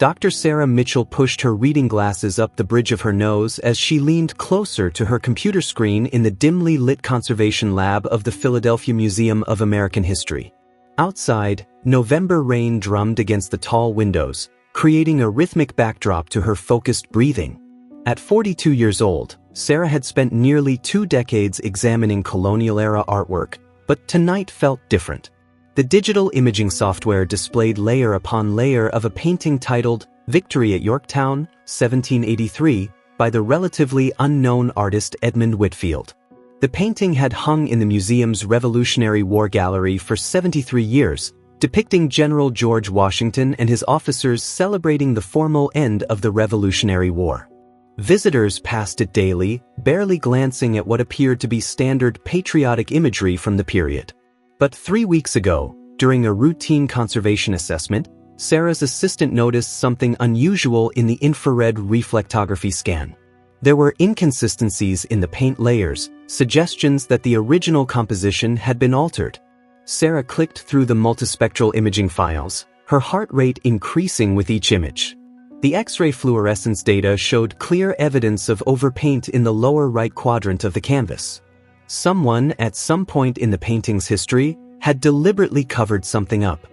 Dr. Sarah Mitchell pushed her reading glasses up the bridge of her nose as she leaned closer to her computer screen in the dimly lit conservation lab of the Philadelphia Museum of American History. Outside, November rain drummed against the tall windows, creating a rhythmic backdrop to her focused breathing. At 42 years old, Sarah had spent nearly 2 decades examining colonial-era artwork, but tonight felt different. The digital imaging software displayed layer upon layer of a painting titled Victory at Yorktown, 1783, by the relatively unknown artist Edmund Whitfield. The painting had hung in the museum's Revolutionary War Gallery for 73 years, depicting General George Washington and his officers celebrating the formal end of the Revolutionary War. Visitors passed it daily, barely glancing at what appeared to be standard patriotic imagery from the period. But 3 weeks ago, during a routine conservation assessment, Sarah's assistant noticed something unusual in the infrared reflectography scan. There were inconsistencies in the paint layers, suggestions that the original composition had been altered. Sarah clicked through the multispectral imaging files, her heart rate increasing with each image. The X-ray fluorescence data showed clear evidence of overpaint in the lower right quadrant of the canvas. Someone, at some point in the painting's history, had deliberately covered something up.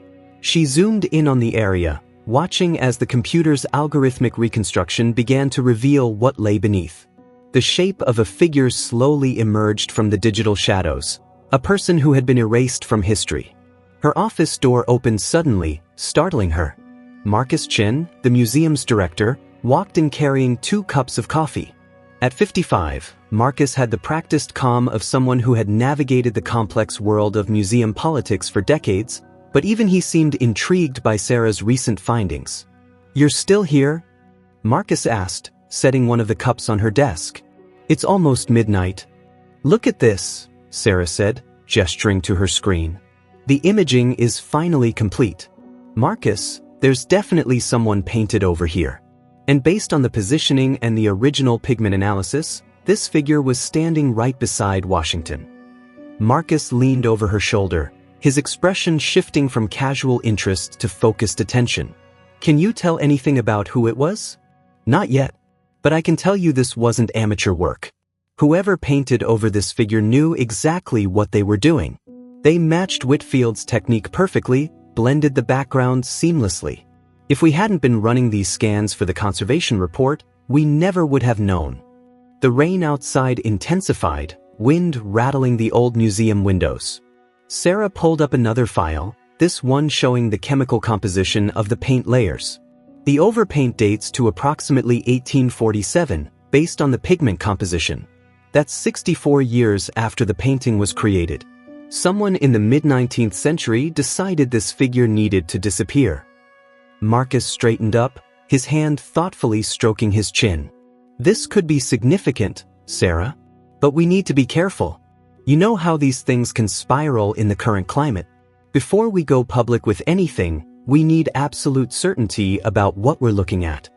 She zoomed in on the area, watching as the computer's algorithmic reconstruction began to reveal what lay beneath. The shape of a figure slowly emerged from the digital shadows, a person who had been erased from history. Her office door opened suddenly, startling her. Marcus Chin, the museum's director, walked in carrying 2 cups of coffee. At 55, Marcus had the practiced calm of someone who had navigated the complex world of museum politics for decades, but even he seemed intrigued by Sarah's recent findings. "You're still here?" Marcus asked, setting one of the cups on her desk. "It's almost midnight." "Look at this," Sarah said, gesturing to her screen. "The imaging is finally complete. Marcus, there's definitely someone painted over here." And based on the positioning and the original pigment analysis, this figure was standing right beside Washington. Marcus leaned over her shoulder, his expression shifting from casual interest to focused attention. "Can you tell anything about who it was?" "Not yet, but I can tell you this wasn't amateur work. Whoever painted over this figure knew exactly what they were doing. They matched Whitfield's technique perfectly, blended the background seamlessly. If we hadn't been running these scans for the conservation report, we never would have known." The rain outside intensified, wind rattling the old museum windows. Sarah pulled up another file, this one showing the chemical composition of the paint layers. The overpaint dates to approximately 1847, based on the pigment composition. That's 64 years after the painting was created. Someone in the mid-19th century decided this figure needed to disappear. Marcus straightened up, his hand thoughtfully stroking his chin. "This could be significant, Sarah. But we need to be careful. You know how these things can spiral in the current climate. Before we go public with anything, we need absolute certainty about what we're looking at."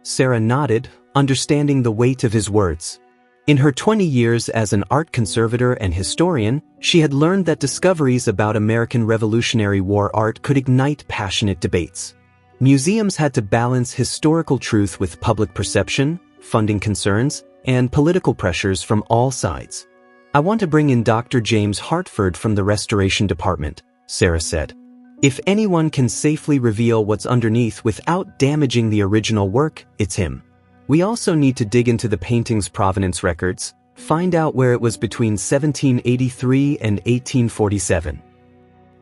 Sarah nodded, understanding the weight of his words. In her 20 years as an art conservator and historian, she had learned that discoveries about American Revolutionary War art could ignite passionate debates. Museums had to balance historical truth with public perception, funding concerns, and political pressures from all sides. "I want to bring in Dr. James Hartford from the Restoration Department," Sarah said. "If anyone can safely reveal what's underneath without damaging the original work, it's him. We also need to dig into the painting's provenance records, find out where it was between 1783 and 1847.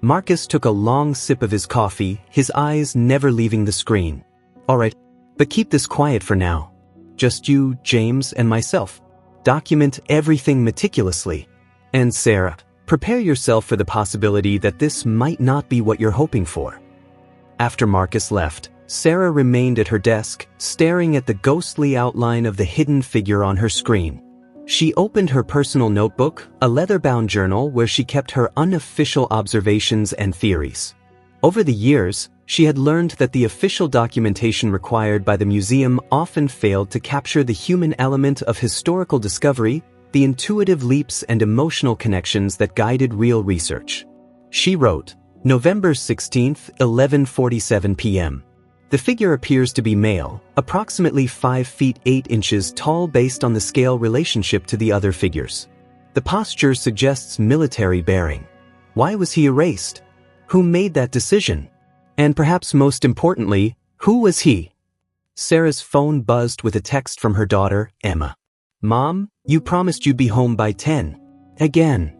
Marcus took a long sip of his coffee, his eyes never leaving the screen. "All right, but keep this quiet for now. Just you, James, and myself. Document everything meticulously. And Sarah, prepare yourself for the possibility that this might not be what you're hoping for." After Marcus left, Sarah remained at her desk, staring at the ghostly outline of the hidden figure on her screen. She opened her personal notebook, a leather-bound journal where she kept her unofficial observations and theories. Over the years, she had learned that the official documentation required by the museum often failed to capture the human element of historical discovery, the intuitive leaps and emotional connections that guided real research. She wrote, November 16th, 11:47 p.m. The figure appears to be male, approximately 5 feet 8 inches tall based on the scale relationship to the other figures. The posture suggests military bearing. Why was he erased? Who made that decision? And perhaps most importantly, who was he? Sarah's phone buzzed with a text from her daughter, Emma. "Mom, you promised you'd be home by 10. Again."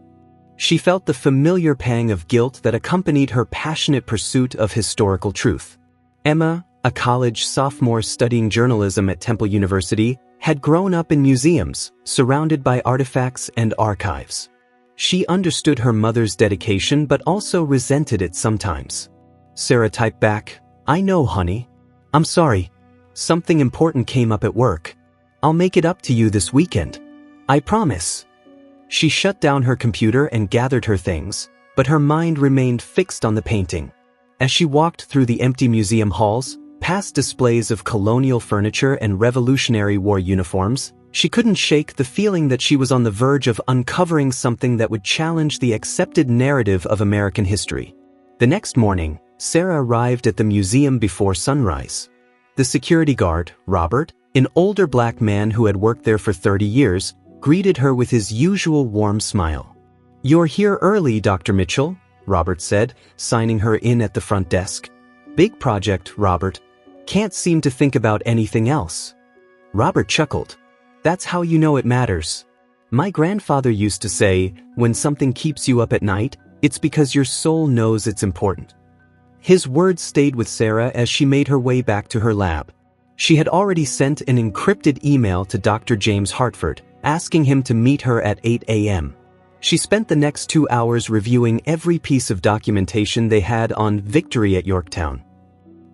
She felt the familiar pang of guilt that accompanied her passionate pursuit of historical truth. Emma, a college sophomore studying journalism at Temple University, had grown up in museums, surrounded by artifacts and archives. She understood her mother's dedication but also resented it sometimes. Sarah typed back, "I know, honey. I'm sorry. Something important came up at work. I'll make it up to you this weekend. I promise." She shut down her computer and gathered her things, but her mind remained fixed on the painting. As she walked through the empty museum halls, past displays of colonial furniture and Revolutionary War uniforms, she couldn't shake the feeling that she was on the verge of uncovering something that would challenge the accepted narrative of American history. The next morning, Sarah arrived at the museum before sunrise. The security guard, Robert, an older black man who had worked there for 30 years, greeted her with his usual warm smile. "You're here early, Dr. Mitchell," Robert said, signing her in at the front desk. "Big project, Robert. Can't seem to think about anything else." Robert chuckled. "That's how you know it matters. My grandfather used to say, when something keeps you up at night, it's because your soul knows it's important." His words stayed with Sarah as she made her way back to her lab. She had already sent an encrypted email to Dr. James Hartford, asking him to meet her at 8 a.m. She spent the next 2 hours reviewing every piece of documentation they had on Victory at Yorktown.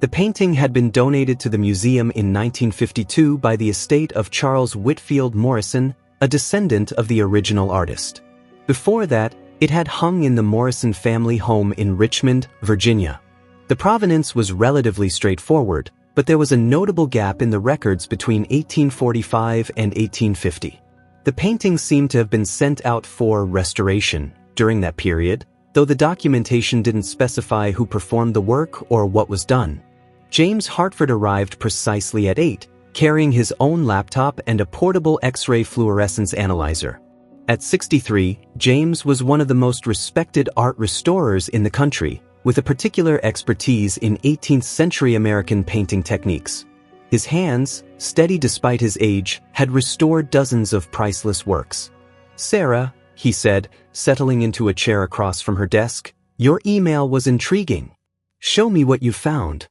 The painting had been donated to the museum in 1952 by the estate of Charles Whitfield Morrison, a descendant of the original artist. Before that, it had hung in the Morrison family home in Richmond, Virginia. The provenance was relatively straightforward, but there was a notable gap in the records between 1845 and 1850. The painting seemed to have been sent out for restoration during that period, though the documentation didn't specify who performed the work or what was done. James Hartford arrived precisely at 8, carrying his own laptop and a portable X-ray fluorescence analyzer. At 63, James was one of the most respected art restorers in the country, with a particular expertise in 18th century American painting techniques. His hands, steady despite his age, had restored dozens of priceless works. "Sarah," he said, settling into a chair across from her desk, "your email was intriguing. Show me what you found."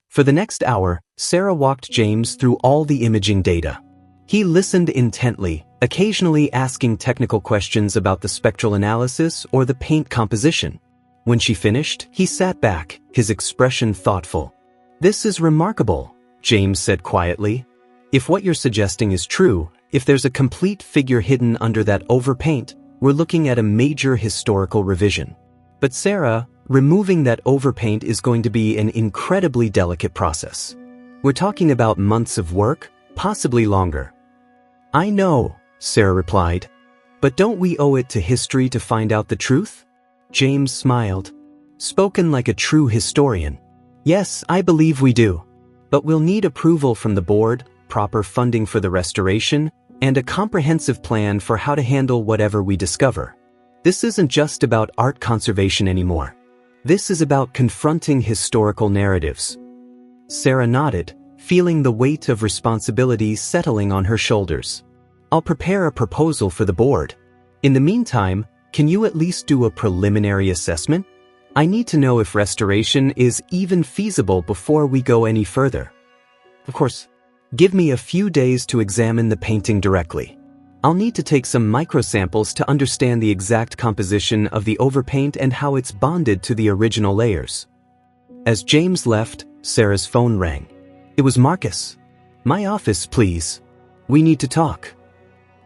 For the next hour, Sarah walked James through all the imaging data. He listened intently, occasionally asking technical questions about the spectral analysis or the paint composition. When she finished, he sat back, his expression thoughtful. "This is remarkable," James said quietly. "If what you're suggesting is true, if there's a complete figure hidden under that overpaint, we're looking at a major historical revision. But Sarah, removing that overpaint is going to be an incredibly delicate process. We're talking about months of work, possibly longer." "I know," Sarah replied. "But don't we owe it to history to find out the truth?" James smiled. "Spoken like a true historian. Yes, I believe we do. But we'll need approval from the board, proper funding for the restoration, and a comprehensive plan for how to handle whatever we discover. This isn't just about art conservation anymore. This is about confronting historical narratives." Sarah nodded, feeling the weight of responsibility settling on her shoulders. "I'll prepare a proposal for the board. In the meantime, can you at least do a preliminary assessment? I need to know if restoration is even feasible before we go any further. Of course, give me a few days to examine the painting directly. I'll need to take some microsamples to understand the exact composition of the overpaint and how it's bonded to the original layers." As James left, Sarah's phone rang. It was Marcus. "My office, please. We need to talk."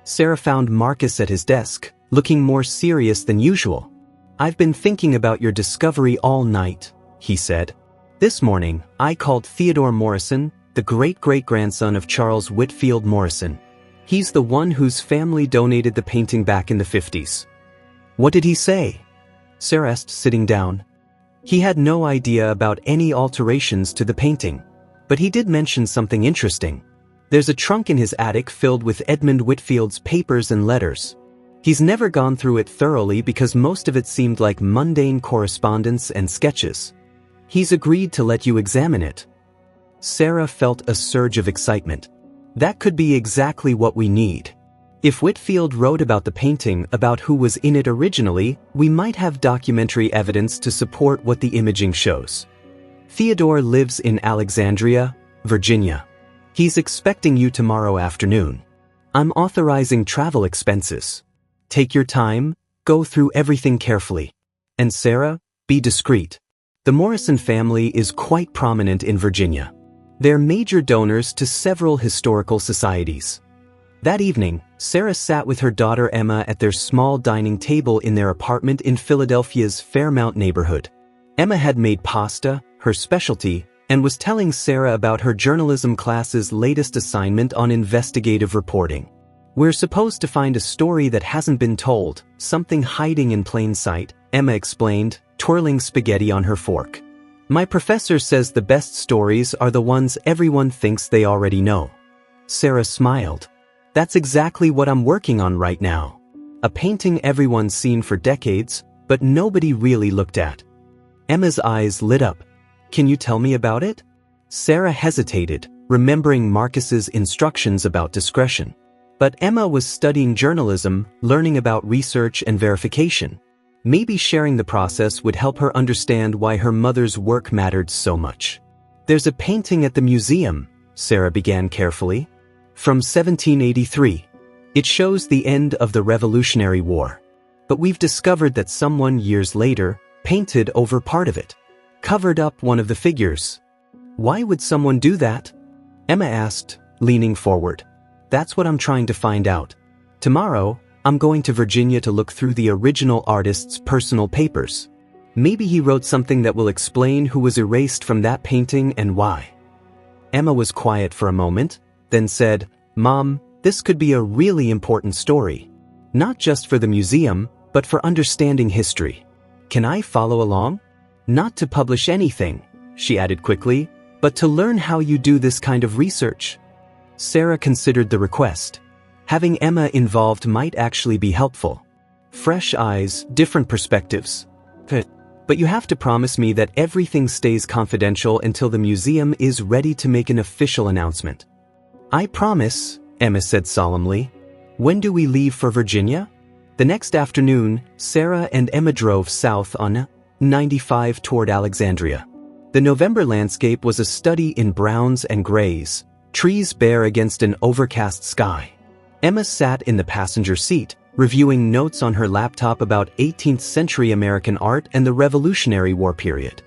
Sarah found Marcus at his desk, looking more serious than usual. "I've been thinking about your discovery all night," he said. "This morning, I called Theodore Morrison, the great-great-grandson of Charles Whitfield Morrison. He's the one whose family donated the painting back in the 50s. "What did he say?" Sarah asked, sitting down. "He had no idea about any alterations to the painting. But he did mention something interesting. There's a trunk in his attic filled with Edmund Whitfield's papers and letters. He's never gone through it thoroughly because most of it seemed like mundane correspondence and sketches. He's agreed to let you examine it. Sarah felt a surge of excitement. That could be exactly what we need. If Whitfield wrote about the painting, about who was in it originally, we might have documentary evidence to support what the imaging shows. Theodore lives in Alexandria, Virginia. He's expecting you tomorrow afternoon. I'm authorizing travel expenses. Take your time, go through everything carefully. And Sarah, be discreet. The Morrison family is quite prominent in Virginia. They're major donors to several historical societies. That evening, Sarah sat with her daughter Emma at their small dining table in their apartment in Philadelphia's Fairmount neighborhood. Emma had made pasta, her specialty, and was telling Sarah about her journalism class's latest assignment on investigative reporting. We're supposed to find a story that hasn't been told, something hiding in plain sight, Emma explained, twirling spaghetti on her fork. My professor says the best stories are the ones everyone thinks they already know. Sarah smiled. That's exactly what I'm working on right now. A painting everyone's seen for decades, but nobody really looked at. Emma's eyes lit up. Can you tell me about it? Sarah hesitated, remembering Marcus's instructions about discretion. But Emma was studying journalism, learning about research and verification. Maybe sharing the process would help her understand why her mother's work mattered so much. There's a painting at the museum, Sarah began carefully. From 1783. It shows the end of the Revolutionary War. But we've discovered that someone years later painted over part of it. Covered up one of the figures. Why would someone do that? Emma asked, leaning forward. That's what I'm trying to find out. Tomorrow, I'm going to Virginia to look through the original artist's personal papers. Maybe he wrote something that will explain who was erased from that painting and why. Emma was quiet for a moment, then said, Mom, this could be a really important story. Not just for the museum, but for understanding history. Can I follow along? Not to publish anything, she added quickly, but to learn how you do this kind of research. Sarah considered the request. Having Emma involved might actually be helpful. Fresh eyes, different perspectives. But you have to promise me that everything stays confidential until the museum is ready to make an official announcement. I promise, Emma said solemnly. When do we leave for Virginia? The next afternoon, Sarah and Emma drove south on 95 toward Alexandria. The November landscape was a study in browns and grays, trees bare against an overcast sky. Emma sat in the passenger seat, reviewing notes on her laptop about 18th century American art and the Revolutionary War period.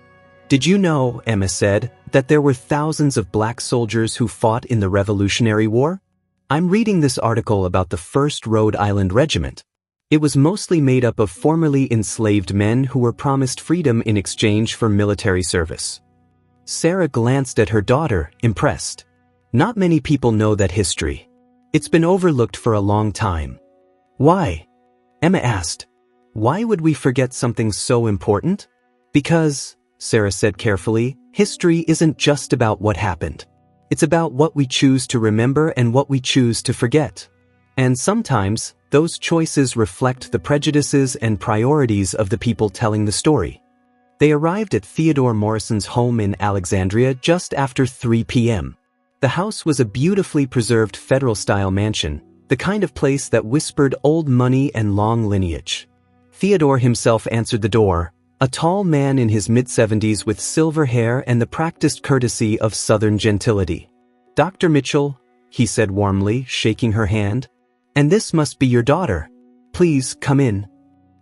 Did you know, Emma said, that there were thousands of black soldiers who fought in the Revolutionary War? I'm reading this article about the 1st Rhode Island Regiment. It was mostly made up of formerly enslaved men who were promised freedom in exchange for military service. Sarah glanced at her daughter, impressed. Not many people know that history. It's been overlooked for a long time. Why? Emma asked. Why would we forget something so important? Because, Sarah said carefully, history isn't just about what happened. It's about what we choose to remember and what we choose to forget. And sometimes, those choices reflect the prejudices and priorities of the people telling the story. They arrived at Theodore Morrison's home in Alexandria just after 3 p.m. The house was a beautifully preserved Federal-style mansion, the kind of place that whispered old money and long lineage. Theodore himself answered the door, a tall man in his mid-70s with silver hair and the practiced courtesy of Southern gentility. Dr. Mitchell, he said warmly, shaking her hand. And this must be your daughter. Please, come in.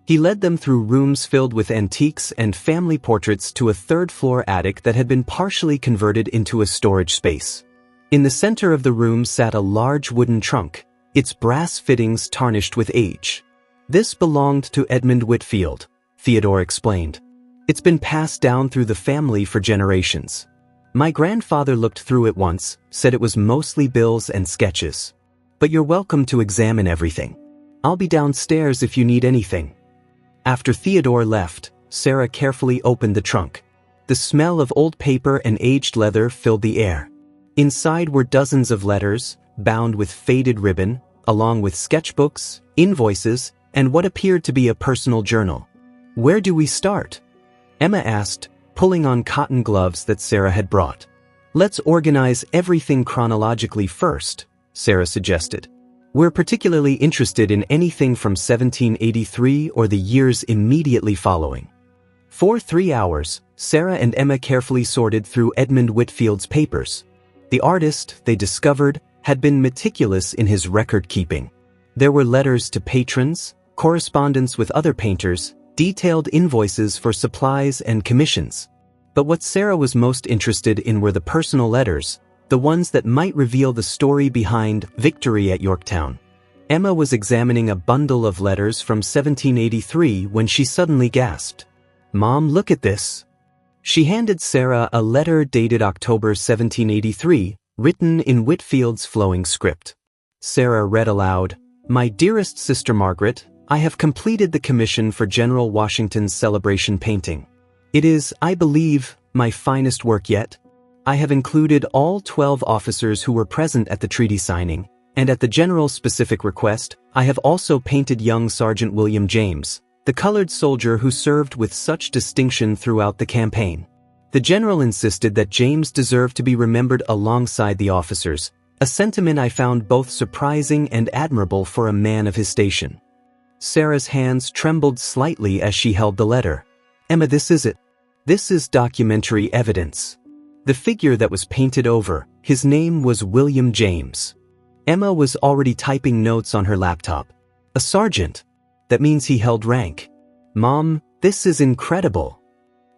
He led them through rooms filled with antiques and family portraits to a third-floor attic that had been partially converted into a storage space. In the center of the room sat a large wooden trunk, its brass fittings tarnished with age. This belonged to Edmund Whitfield, Theodore explained. It's been passed down through the family for generations. My grandfather looked through it once, said it was mostly bills and sketches. But you're welcome to examine everything. I'll be downstairs if you need anything. After Theodore left, Sarah carefully opened the trunk. The smell of old paper and aged leather filled the air. Inside were dozens of letters, bound with faded ribbon, along with sketchbooks, invoices, and what appeared to be a personal journal. "Where do we start?" Emma asked, pulling on cotton gloves that Sarah had brought. "Let's organize everything chronologically first," Sarah suggested. "We're particularly interested in anything from 1783 or the years immediately following." For 3 hours, Sarah and Emma carefully sorted through Edmund Whitfield's papers. The artist, they discovered, had been meticulous in his record-keeping. There were letters to patrons, correspondence with other painters, detailed invoices for supplies and commissions. But what Sarah was most interested in were the personal letters, the ones that might reveal the story behind Victory at Yorktown. Emma was examining a bundle of letters from 1783 when she suddenly gasped. "Mom, look at this." She handed Sarah a letter dated October 1783, written in Whitfield's flowing script. Sarah read aloud, "My dearest sister Margaret, I have completed the commission for General Washington's celebration painting. It is, I believe, my finest work yet. I have included all 12 officers who were present at the treaty signing, and at the General's specific request, I have also painted young Sergeant William James, the colored soldier who served with such distinction throughout the campaign. The General insisted that James deserved to be remembered alongside the officers, a sentiment I found both surprising and admirable for a man of his station." Sarah's hands trembled slightly as she held the letter. "Emma, this is it. This is documentary evidence." The figure that was painted over, his name was William James. Emma was already typing notes on her laptop. "A sergeant. That means he held rank. Mom, this is incredible."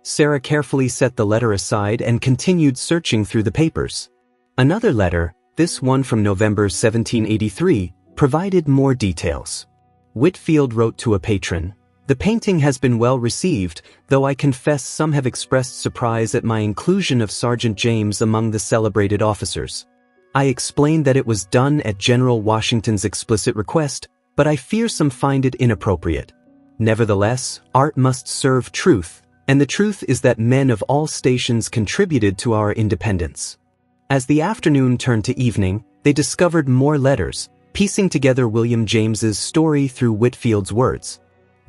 Sarah carefully set the letter aside and continued searching through the papers. Another letter, this one from November 1783, provided more details. Whitfield wrote to a patron, "The painting has been well received, though I confess some have expressed surprise at my inclusion of Sergeant James among the celebrated officers. I explained that it was done at General Washington's explicit request, but I fear some find it inappropriate. Nevertheless, art must serve truth, and the truth is that men of all stations contributed to our independence." As the afternoon turned to evening, they discovered more letters, piecing together William James's story through Whitfield's words.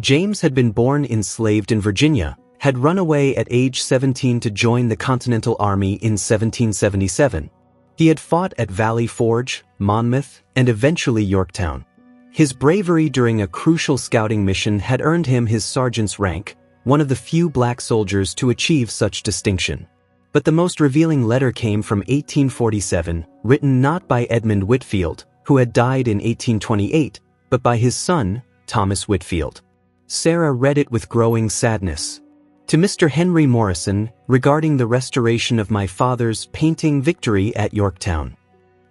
James had been born enslaved in Virginia, had run away at age 17 to join the Continental Army in 1777. He had fought at Valley Forge, Monmouth, and eventually Yorktown. His bravery during a crucial scouting mission had earned him his sergeant's rank, one of the few black soldiers to achieve such distinction. But the most revealing letter came from 1847, written not by Edmund Whitfield, who had died in 1828, but by his son, Thomas Whitfield. Sarah read it with growing sadness. "To Mr. Henry Morrison, regarding the restoration of my father's painting Victory at Yorktown.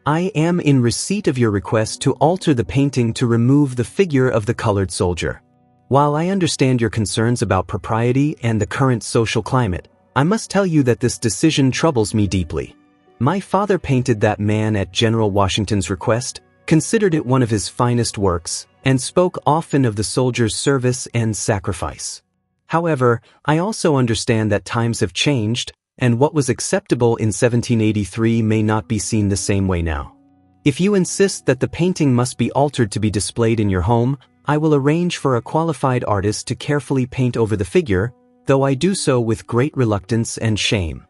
I am in receipt of your request to alter the painting to remove the figure of the colored soldier. While I understand your concerns about propriety and the current social climate, I must tell you that this decision troubles me deeply. My father painted that man at General Washington's request, considered it one of his finest works, and spoke often of the soldier's service and sacrifice. However, I also understand that times have changed, and what was acceptable in 1783 may not be seen the same way now. If you insist that the painting must be altered to be displayed in your home, I will arrange for a qualified artist to carefully paint over the figure, though I do so with great reluctance and shame."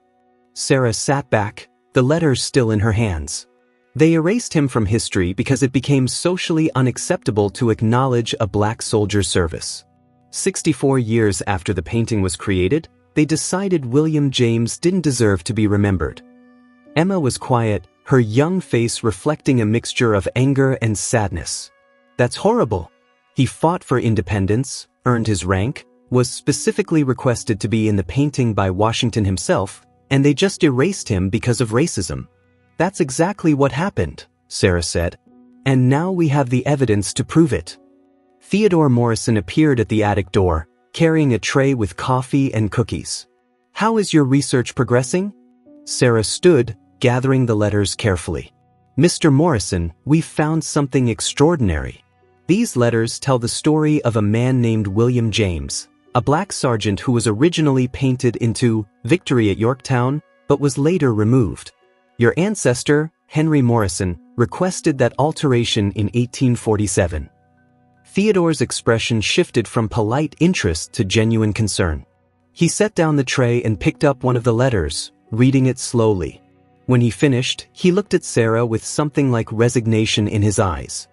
Sarah sat back, the letters still in her hands. They erased him from history because it became socially unacceptable to acknowledge a black soldier's service. 64 years after the painting was created, they decided William James didn't deserve to be remembered. Emma was quiet, her young face reflecting a mixture of anger and sadness. "That's horrible. He fought for independence, earned his rank, was specifically requested to be in the painting by Washington himself, and they just erased him because of racism." "That's exactly what happened," Sarah said. "And now we have the evidence to prove it." Theodore Morrison appeared at the attic door, carrying a tray with coffee and cookies. "How is your research progressing?" Sarah stood, gathering the letters carefully. "Mr. Morrison, we've found something extraordinary. These letters tell the story of a man named William James, a black sergeant who was originally painted into Victory at Yorktown, but was later removed. Your ancestor, Henry Morrison, requested that alteration in 1847. Theodore's expression shifted from polite interest to genuine concern. He set down the tray and picked up one of the letters, reading it slowly. When he finished, he looked at Sarah with something like resignation in his eyes.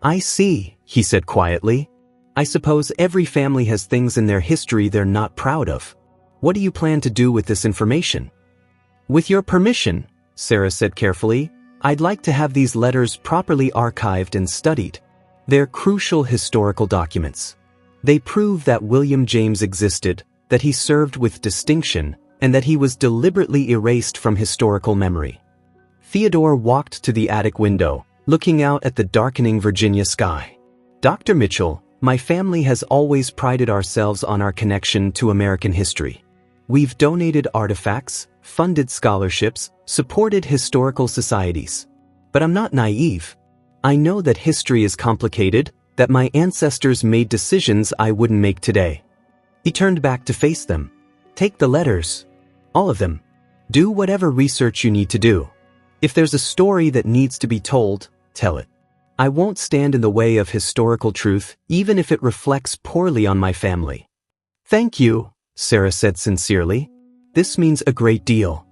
"I see," he said quietly. "I suppose every family has things in their history they're not proud of. What do you plan to do with this information?" "With your permission," Sarah said carefully, "I'd like to have these letters properly archived and studied. They're crucial historical documents. They prove that William James existed, that he served with distinction, and that he was deliberately erased from historical memory." Theodore walked to the attic window, looking out at the darkening Virginia sky. "Dr. Mitchell, my family has always prided ourselves on our connection to American history. We've donated artifacts, funded scholarships, supported historical societies. But I'm not naive. I know that history is complicated, that my ancestors made decisions I wouldn't make today." He turned back to face them. "Take the letters. All of them. Do whatever research you need to do. If there's a story that needs to be told, tell it. I won't stand in the way of historical truth, even if it reflects poorly on my family." "Thank you," Sarah said sincerely. "This means a great deal."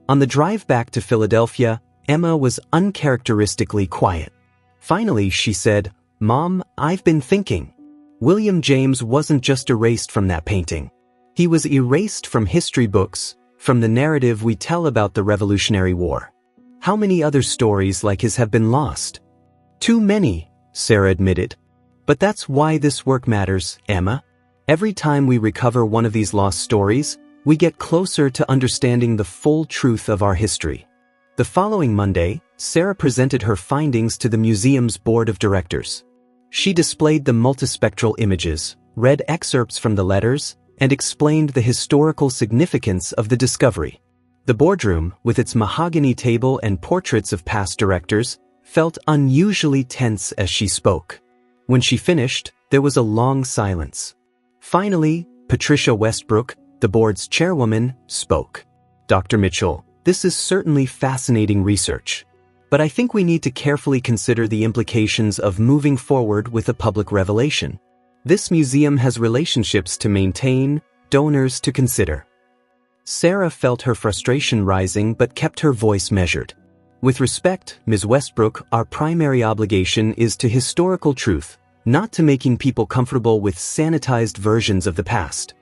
On the drive back to Philadelphia, Emma was uncharacteristically quiet. Finally, she said, "Mom, I've been thinking. William James wasn't just erased from that painting. He was erased from history books, from the narrative we tell about the Revolutionary War. How many other stories like his have been lost?" "Too many," Sarah admitted. "But that's why this work matters, Emma. Every time we recover one of these lost stories, we get closer to understanding the full truth of our history." The following Monday, Sarah presented her findings to the museum's board of directors. She displayed the multispectral images, read excerpts from the letters, and explained the historical significance of the discovery. The boardroom, with its mahogany table and portraits of past directors, felt unusually tense as she spoke. When she finished, there was a long silence. Finally, Patricia Westbrook, the board's chairwoman, spoke. "Dr. Mitchell, this is certainly fascinating research. But I think we need to carefully consider the implications of moving forward with a public revelation. This museum has relationships to maintain, donors to consider." Sarah felt her frustration rising but kept her voice measured. "With respect, Ms. Westbrook, our primary obligation is to historical truth, not to making people comfortable with sanitized versions of the past."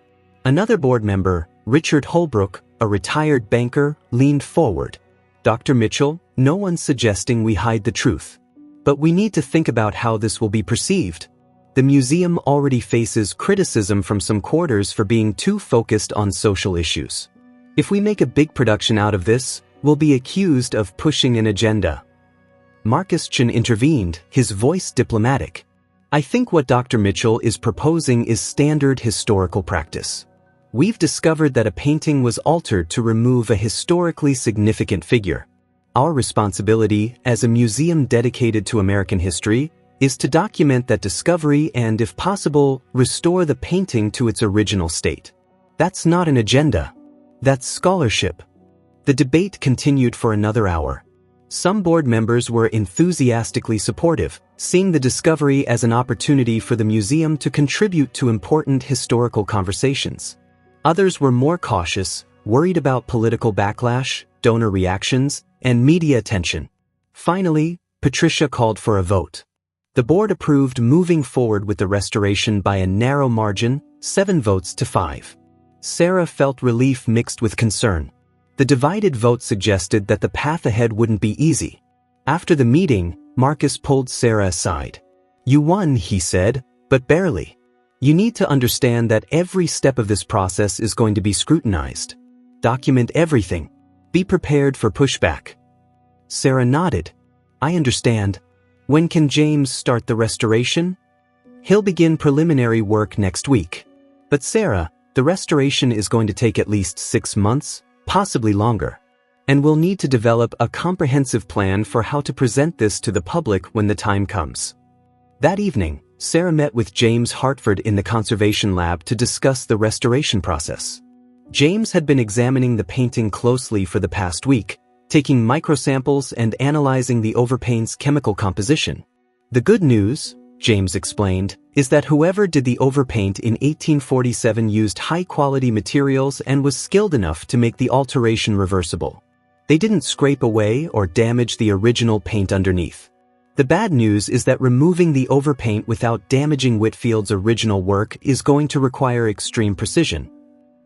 Another board member, Richard Holbrook, a retired banker, leaned forward. "Dr. Mitchell, no one's suggesting we hide the truth. But we need to think about how this will be perceived. The museum already faces criticism from some quarters for being too focused on social issues. If we make a big production out of this, we'll be accused of pushing an agenda." Marcus Chen intervened, his voice diplomatic. "I think what Dr. Mitchell is proposing is standard historical practice. We've discovered that a painting was altered to remove a historically significant figure. Our responsibility, as a museum dedicated to American history, is to document that discovery and, if possible, restore the painting to its original state. That's not an agenda. That's scholarship." The debate continued for another hour. Some board members were enthusiastically supportive, seeing the discovery as an opportunity for the museum to contribute to important historical conversations. Others were more cautious, worried about political backlash, donor reactions, and media attention. Finally, Patricia called for a vote. The board approved moving forward with the restoration by a narrow margin, 7 votes to 5. Sarah felt relief mixed with concern. The divided vote suggested that the path ahead wouldn't be easy. After the meeting, Marcus pulled Sarah aside. "You won," he said, "but barely. You need to understand that every step of this process is going to be scrutinized. Document everything. Be prepared for pushback." Sarah nodded. "I understand. When can James start the restoration?" "He'll begin preliminary work next week." "But Sarah, the restoration is going to take at least 6 months, possibly longer. And we'll need to develop a comprehensive plan for how to present this to the public when the time comes." That evening, Sarah met with James Hartford in the conservation lab to discuss the restoration process. James had been examining the painting closely for the past week, taking microsamples and analyzing the overpaint's chemical composition. The good news, James explained, is that whoever did the overpaint in 1847 used high-quality materials and was skilled enough to make the alteration reversible. They didn't scrape away or damage the original paint underneath. The bad news is that removing the overpaint without damaging Whitfield's original work is going to require extreme precision.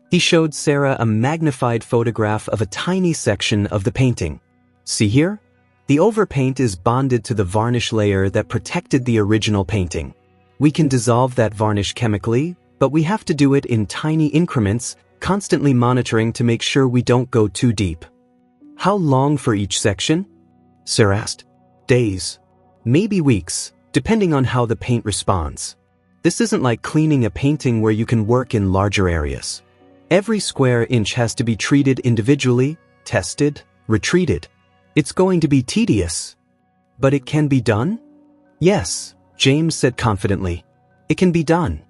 He showed Sarah a magnified photograph of a tiny section of the painting. See here? The overpaint is bonded to the varnish layer that protected the original painting. We can dissolve that varnish chemically, but we have to do it in tiny increments, constantly monitoring to make sure we don't go too deep. How long for each section? Sarah asked. Days. Maybe weeks, depending on how the paint responds. This isn't like cleaning a painting where you can work in larger areas. Every square inch has to be treated individually, tested, retreated. It's going to be tedious. But it can be done? Yes, James said confidently. It can be done.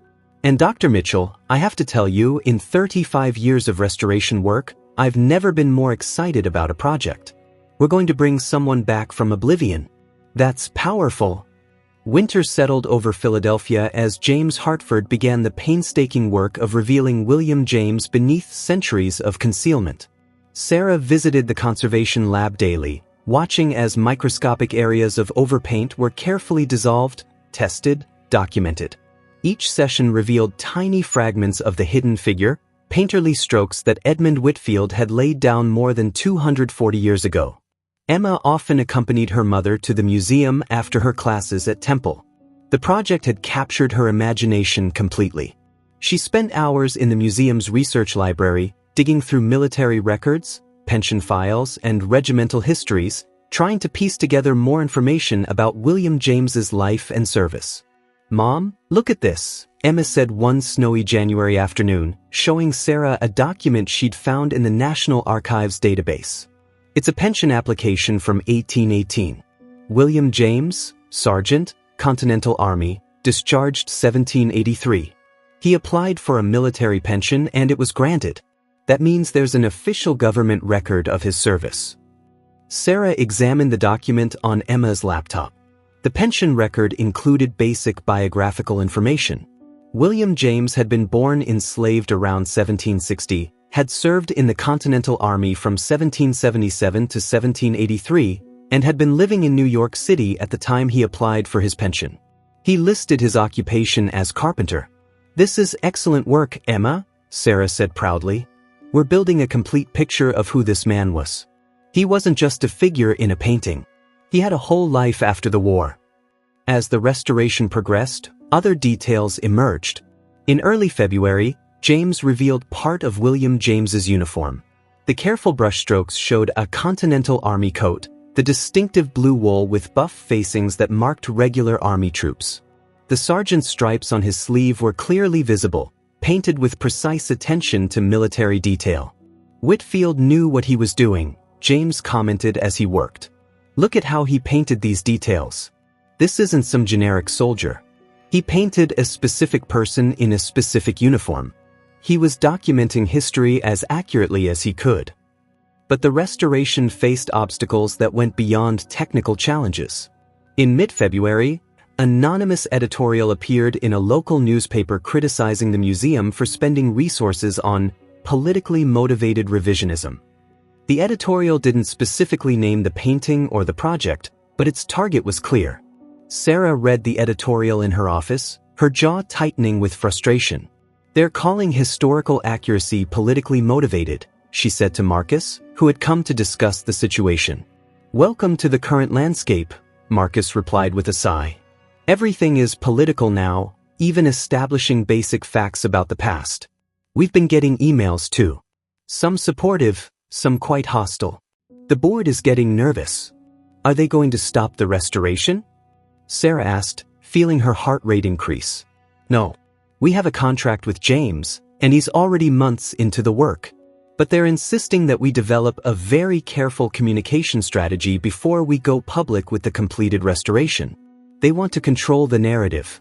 And Dr. Mitchell, I have to tell you, in 35 years of restoration work, I've never been more excited about a project. We're going to bring someone back from oblivion. That's powerful. Winter settled over Philadelphia as James Hartford began the painstaking work of revealing William James beneath centuries of concealment. Sarah visited the conservation lab daily, watching as microscopic areas of overpaint were carefully dissolved, tested, documented. Each session revealed tiny fragments of the hidden figure, painterly strokes that Edmund Whitfield had laid down more than 240 years ago. Emma often accompanied her mother to the museum after her classes at Temple. The project had captured her imagination completely. She spent hours in the museum's research library, digging through military records, pension files, and regimental histories, trying to piece together more information about William James's life and service. "Mom, look at this," Emma said one snowy January afternoon, showing Sarah a document she'd found in the National Archives database. It's a pension application from 1818. William James, Sergeant, Continental Army, discharged 1783. He applied for a military pension and it was granted. That means there's an official government record of his service. Sarah examined the document on Emma's laptop. The pension record included basic biographical information. William James had been born enslaved around 1760, had served in the Continental Army from 1777 to 1783, and had been living in New York City at the time he applied for his pension. He listed his occupation as carpenter. "This is excellent work, Emma," Sarah said proudly. "We're building a complete picture of who this man was. He wasn't just a figure in a painting. He had a whole life after the war." As the restoration progressed, other details emerged. In early February, James revealed part of William James's uniform. The careful brushstrokes showed a Continental Army coat, the distinctive blue wool with buff facings that marked regular Army troops. The sergeant's stripes on his sleeve were clearly visible, painted with precise attention to military detail. Whitfield knew what he was doing, James commented as he worked. "Look at how he painted these details. This isn't some generic soldier. He painted a specific person in a specific uniform. He was documenting history as accurately as he could." But the restoration faced obstacles that went beyond technical challenges. In mid-February, an anonymous editorial appeared in a local newspaper criticizing the museum for spending resources on politically motivated revisionism. The editorial didn't specifically name the painting or the project, but its target was clear. Sarah read the editorial in her office, her jaw tightening with frustration. "They're calling historical accuracy politically motivated," she said to Marcus, who had come to discuss the situation. "Welcome to the current landscape," Marcus replied with a sigh. "Everything is political now, even establishing basic facts about the past. We've been getting emails too. Some supportive, some quite hostile. The board is getting nervous. Are they going to stop the restoration?" Sarah asked, feeling her heart rate increase. "No. We have a contract with James, and he's already months into the work. But they're insisting that we develop a very careful communication strategy before we go public with the completed restoration. They want to control the narrative."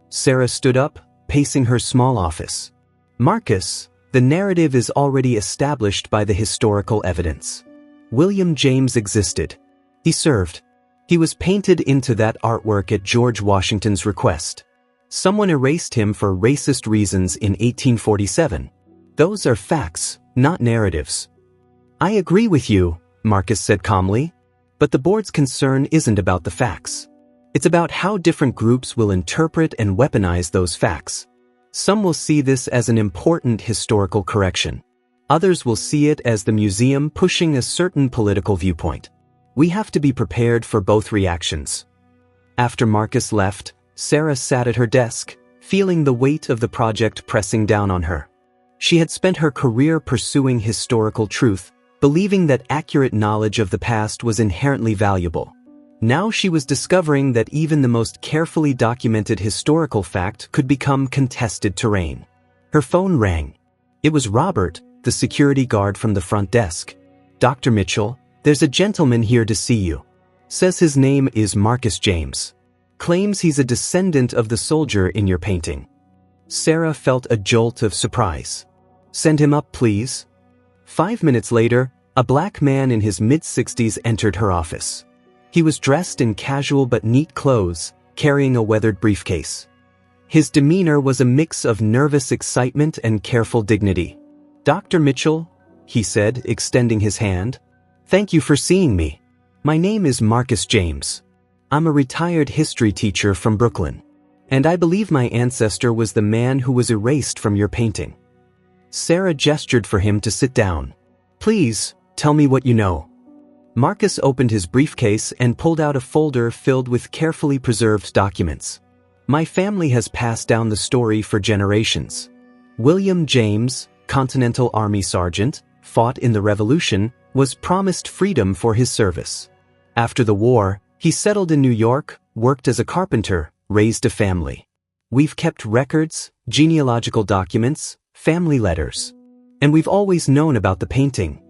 Sarah stood up, pacing her small office. Marcus, the narrative is already established by the historical evidence. William James existed. He served. He was painted into that artwork at George Washington's request. Someone erased him for racist reasons in 1847. Those are facts, not narratives. I agree with you, Marcus said calmly, but the board's concern isn't about the facts. It's about how different groups will interpret and weaponize those facts. Some will see this as an important historical correction. Others will see it as the museum pushing a certain political viewpoint. We have to be prepared for both reactions. After Marcus left, Sarah sat at her desk, feeling the weight of the project pressing down on her. She had spent her career pursuing historical truth, believing that accurate knowledge of the past was inherently valuable. Now she was discovering that even the most carefully documented historical fact could become contested terrain. Her phone rang. It was Robert, the security guard from the front desk. Dr. Mitchell, there's a gentleman here to see you. Says his name is Marcus James. Claims he's a descendant of the soldier in your painting. Sarah felt a jolt of surprise. Send him up, please. 5 minutes later, a black man in his mid-60s entered her office. He was dressed in casual but neat clothes, carrying a weathered briefcase. His demeanor was a mix of nervous excitement and careful dignity. Dr. Mitchell, he said, extending his hand. Thank you for seeing me. My name is Marcus James. I'm a retired history teacher from Brooklyn. And I believe my ancestor was the man who was erased from your painting. Sarah gestured for him to sit down. Please, tell me what you know. Marcus opened his briefcase and pulled out a folder filled with carefully preserved documents. My family has passed down the story for generations. William James, Continental Army Sergeant, fought in the Revolution, was promised freedom for his service. After the war, he settled in New York, worked as a carpenter, raised a family. We've kept records, genealogical documents, family letters. And we've always known about the painting.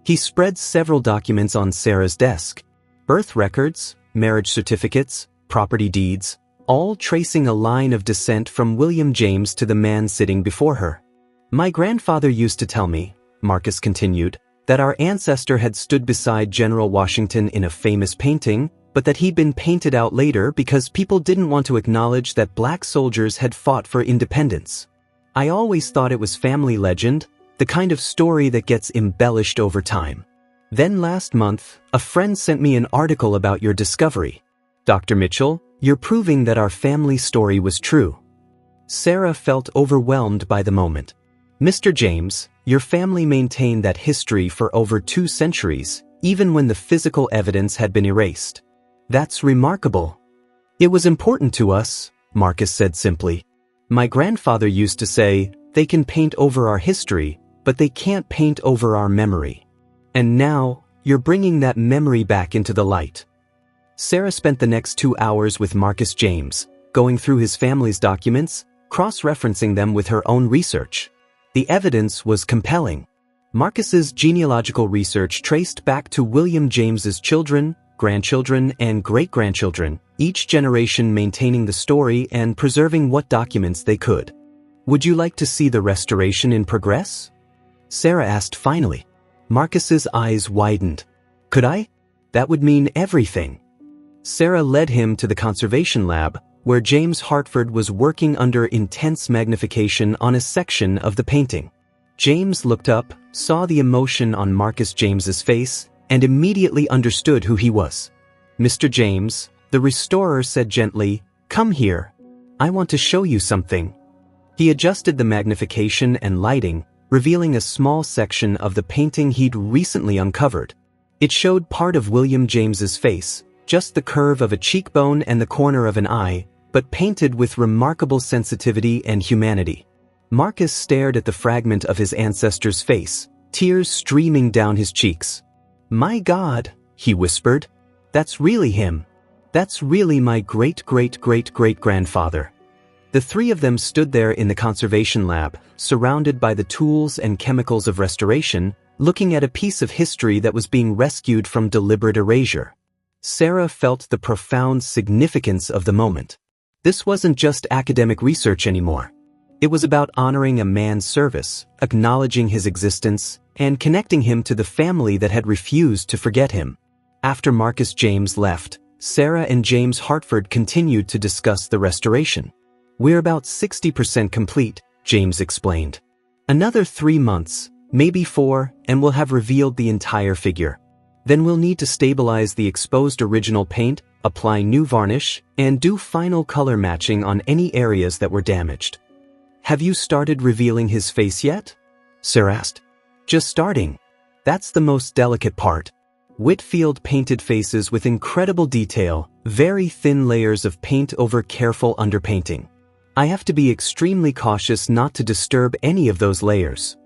He spread several documents on Sarah's desk. Birth records, marriage certificates, property deeds, all tracing a line of descent from William James to the man sitting before her. My grandfather used to tell me, Marcus continued, that our ancestor had stood beside General Washington in a famous painting, but that he'd been painted out later because people didn't want to acknowledge that black soldiers had fought for independence. I always thought it was family legend, the kind of story that gets embellished over time. Then last month, a friend sent me an article about your discovery. Dr. Mitchell, you're proving that our family story was true. Sarah felt overwhelmed by the moment. Mr. James, your family maintained that history for over 2 centuries, even when the physical evidence had been erased. That's remarkable. It was important to us, Marcus said simply. My grandfather used to say, they can paint over our history, but they can't paint over our memory. And now, you're bringing that memory back into the light. Sarah spent the next 2 hours with Marcus James, going through his family's documents, cross-referencing them with her own research. The evidence was compelling. Marcus's genealogical research traced back to William James's children, grandchildren, and great-grandchildren, each generation maintaining the story and preserving what documents they could. Would you like to see the restoration in progress? Sarah asked finally. Marcus's eyes widened. Could I? That would mean everything. Sarah led him to the conservation lab, where James Hartford was working under intense magnification on a section of the painting. James looked up, saw the emotion on Marcus James's face, and immediately understood who he was. Mr. James, the restorer said gently, come here. I want to show you something. He adjusted the magnification and lighting, revealing a small section of the painting he'd recently uncovered. It showed part of William James's face, just the curve of a cheekbone and the corner of an eye, but painted with remarkable sensitivity and humanity. Marcus stared at the fragment of his ancestor's face, tears streaming down his cheeks. My God, he whispered. That's really him. That's really my great-great-great-great-grandfather. The 3 of them stood there in the conservation lab, surrounded by the tools and chemicals of restoration, looking at a piece of history that was being rescued from deliberate erasure. Sarah felt the profound significance of the moment. This wasn't just academic research anymore. It was about honoring a man's service, acknowledging his existence, and connecting him to the family that had refused to forget him. After Marcus James left, Sarah and James Hartford continued to discuss the restoration. "We're about 60% complete," James explained. "Another 3 months, maybe 4, and we'll have revealed the entire figure. Then we'll need to stabilize the exposed original paint, apply new varnish, and do final color matching on any areas that were damaged." "Have you started revealing his face yet?" Sarah asked. "Just starting. That's the most delicate part." Whitfield painted faces with incredible detail, very thin layers of paint over careful underpainting. "I have to be extremely cautious not to disturb any of those layers."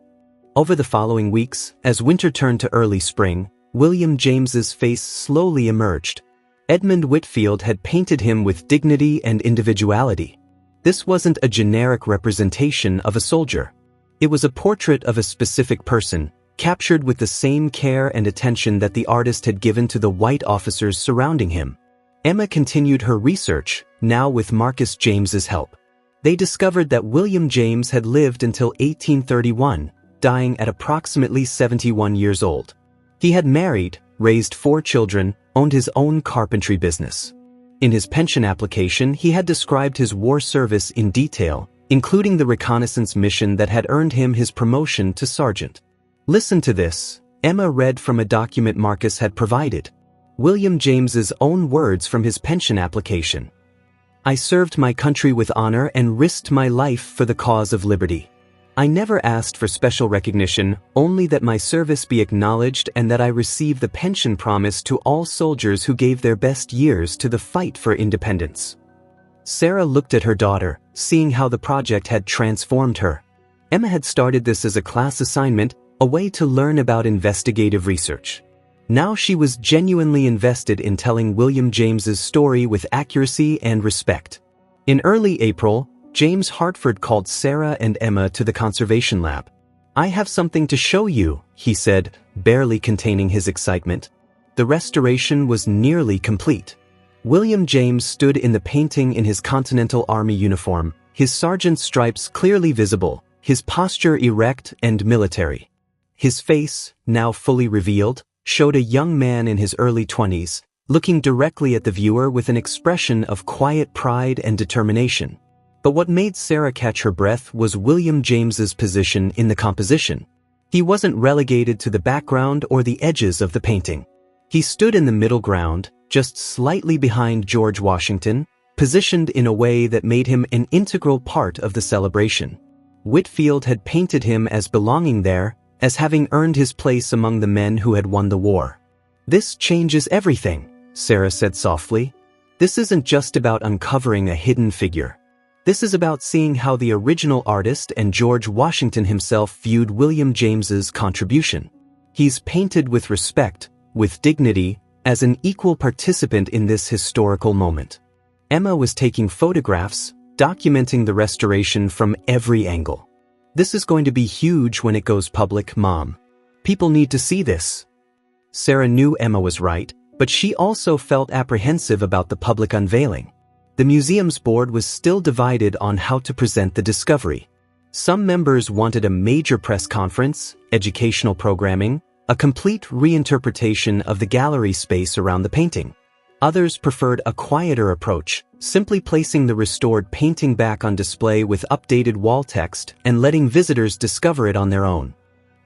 Over the following weeks, as winter turned to early spring, William James's face slowly emerged. Edmund Whitfield had painted him with dignity and individuality. This wasn't a generic representation of a soldier. It was a portrait of a specific person, captured with the same care and attention that the artist had given to the white officers surrounding him. Emma continued her research, now with Marcus James's help. They discovered that William James had lived until 1831, dying at approximately 71 years old. He had married, raised 4 children, owned his own carpentry business. In his pension application, he had described his war service in detail, including the reconnaissance mission that had earned him his promotion to sergeant. "Listen to this," Emma read from a document Marcus had provided. William James's own words from his pension application. "I served my country with honor and risked my life for the cause of liberty. I never asked for special recognition, only that my service be acknowledged and that I receive the pension promised to all soldiers who gave their best years to the fight for independence." Sarah looked at her daughter, seeing how the project had transformed her. Emma had started this as a class assignment, a way to learn about investigative research. Now she was genuinely invested in telling William James's story with accuracy and respect. In early April, James Hartford called Sarah and Emma to the conservation lab. "I have something to show you," he said, barely containing his excitement. The restoration was nearly complete. William James stood in the painting in his Continental Army uniform, his sergeant's stripes clearly visible, his posture erect and military. His face, now fully revealed, showed a young man in his early 20s, looking directly at the viewer with an expression of quiet pride and determination. But what made Sarah catch her breath was William James's position in the composition. He wasn't relegated to the background or the edges of the painting. He stood in the middle ground, just slightly behind George Washington, positioned in a way that made him an integral part of the celebration. Whitfield had painted him as belonging there, as having earned his place among the men who had won the war. "This changes everything," Sarah said softly. "This isn't just about uncovering a hidden figure. This is about seeing how the original artist and George Washington himself viewed William James's contribution. He's painted with respect, with dignity, as an equal participant in this historical moment." Emma was taking photographs, documenting the restoration from every angle. "This is going to be huge when it goes public, Mom. People need to see this." Sarah knew Emma was right, but she also felt apprehensive about the public unveiling. The museum's board was still divided on how to present the discovery. Some members wanted a major press conference, educational programming, a complete reinterpretation of the gallery space around the painting. Others preferred a quieter approach, simply placing the restored painting back on display with updated wall text and letting visitors discover it on their own.